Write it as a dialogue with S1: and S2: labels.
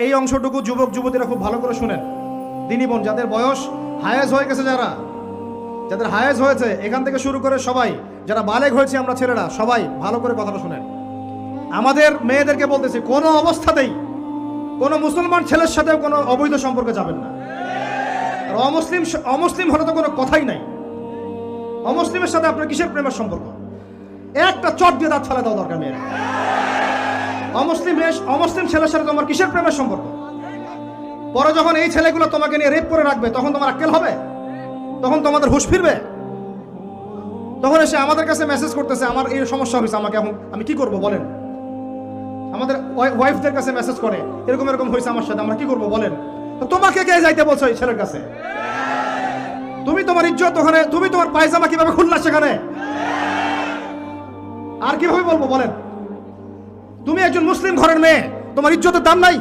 S1: এই অংশটুকু যুবক যুবতীরা খুব ভালো করে শুনেন। দিনী বোন যাদের বয়স হায়েজ হয়ে গেছে, যাদের হায়েজ হয়েছে, এখান থেকে শুরু করে সবাই যারা বালেগ হয়েছে আমরা ছেলেরা সবাই ভালো করে কথাটা শুনেন। আমাদের মেয়েদেরকে বলতেছি, কোনো অবস্থাতেই কোনো মুসলমান ছেলের সাথেও কোনো অবৈধ সম্পর্কে যাবেন না। আর অমুসলিম হলে তো কোনো কথাই নাই। অমুসলিমের সাথে আপনার কিসের প্রেমের সম্পর্ক? একটা চট দিয়ে দাঁত ফেলে দাও দরকার মেয়েরা। অমুসলিম ছেলের সাথে তোমার কিসের প্রেমের সম্পর্ক? পরে যখন এই ছেলেগুলো তোমাকে নিয়ে রেপ করে রাখবে তখন তোমার আক্কেল হবে? তখন তোমাদের হুঁশ ফিরবে? তখন এসে আমাদের কাছে মেসেজ করতেছে, আমার এই সমস্যা হয়েছে, আমাকে এখন আমি কি করব বলেন। আমাদের ওয়াইফদের কাছে মেসেজ করে, এরকম এরকম হয়েছে আমার সাথে, আমরা কি করব বলেন। তো তোমাকে কে যাইতে বলছো এই ছেলের কাছে? তুমি তোমার ইজ্জত ওখানে, তুমি তোমার পায়জামা কিভাবে খুললা সেখানে? আর কিভাবে বলবো বলেন? তুমি একজন মুসলিম ঘরের মেয়ে, তোমার ইজ্জতের দাম নাই?